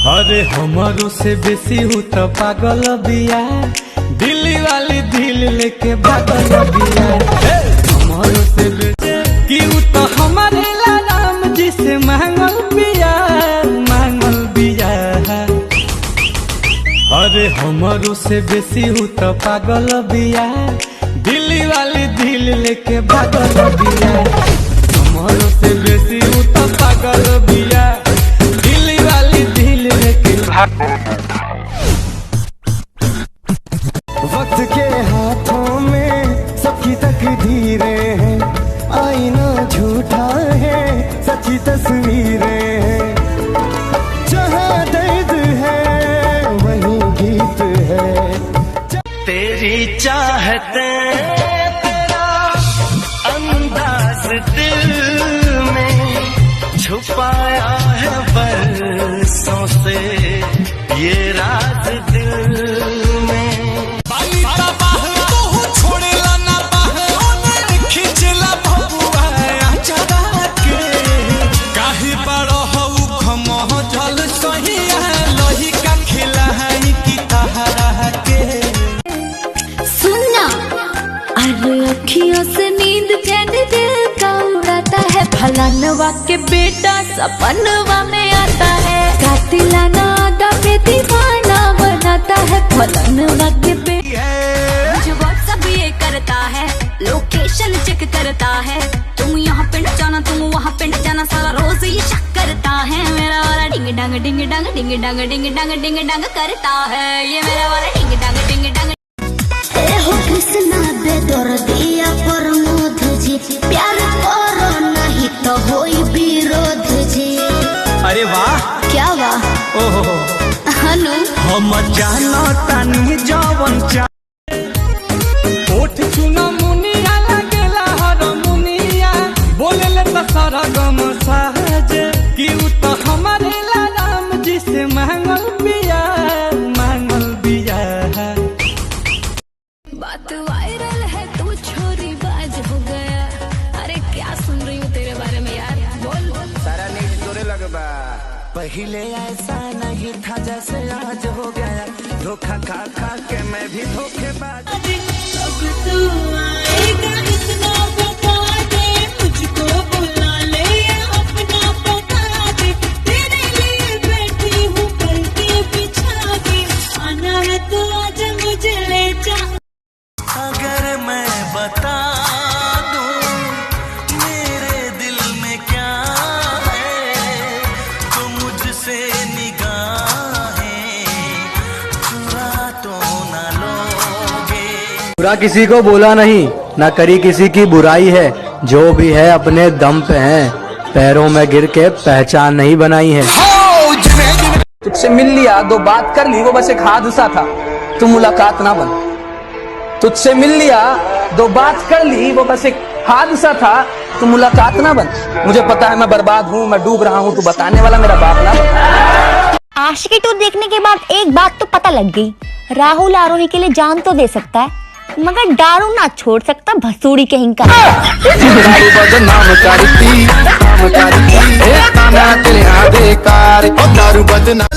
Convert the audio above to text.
अरे हमारो से बेसी हूँ तो पागल बिया, दिल्ली वाली दिल लेके पागल बिया। हमारो से बेसी कि तो हमारे राम जी से मांगल बिया, मांगल बिया। अरे हमारो से बेसी हूँ तो पागल बिया, दिल्ली वाली दिल लेके पागल बिया। हमारो से बेसी हूँ तो पागल बिया, दिल्ली वाली दिल लेके। वक्त के हाथों में सबकी तकदीरें हैं, आईना झूठा है सच्ची तस्वीरें हैं। जहाँ दर्द है वहीं गीत है। तेरी चाहते तेरा अंदाज दिल में छुपाया है बरसों से ये राज दिल में। अखियों से नींद चैन दिल का उड़ाता है, फलानवा के बेटा सपनवा में आता है। कातिलाना आदा पे दीवाना बनाता है, फलानवा के बेटा। मुझे व्हाट्सएप ये करता है, लोकेशन चेक करता है। तुम यहाँ पिंड जाना तुम वहाँ पिंड जाना, सारा रोज ये शक करता है। मेरा वाला डिंग डांग डिंग डांग डिंग डांग डिंग डांग डिंग डांग करता है, ये मेरा वाला डिंग डांग डिंग डांग। हो कृष्णा बेदर्दिया प्रमोद जी, प्यार करो नहीं तो होई विरोध जी। अरे वाह, क्या वाह? ओहो हनु हम जानो तानी जवन चा ओठ चुना मुनिया लगेला हर मुनिया, बोले ले तो सारा गम साजे। कि तो हमारे राम जी से मांगल बिया, मांगल बिया। बात वायरल है तू छोरी बाज हो गया। अरे क्या सुन रही हूँ तेरे बारे में यार, बोल सारा नीच तोरे लगबा। पहले ऐसा नहीं था जैसे आज हो गया, धोखा खा खा के मैं भी धोखेबाज। अब तू आएगा इतना बता दे, मुझको बुला ले अपना बता दे। तेरे लिए बैठी हूँ पलके बिछा के, आना है तो आज मुझे ले जा। अगर मैं बता दूं मेरे दिल में क्या है, तो मुझसे निगाहें चुरा तो न लोगे। बुरा किसी को बोला नहीं, ना करी किसी की बुराई है। जो भी है अपने दम पे है, पैरों में गिर के पहचान नहीं बनाई है। तुझसे मिल लिया, दो बात कर ली, वो बस एक हादसा था, तू मुलाकात ना बन। तुझसे मिल लिया, दो बात कर ली, वो बस एक हादसा था, तू मुलाकात ना बन। मुझे पता है मैं बर्बाद हूँ, मैं डूब रहा हूँ, तू बताने वाला मेरा बाप ना बन। आशिकी 2 देखने के बाद एक बात तो पता लग गई, राहुल आरोही के लिए जान तो दे सकता है, मगर दारू ना छोड़ सकता भसूड़ी कहीं का। दारू बदनाम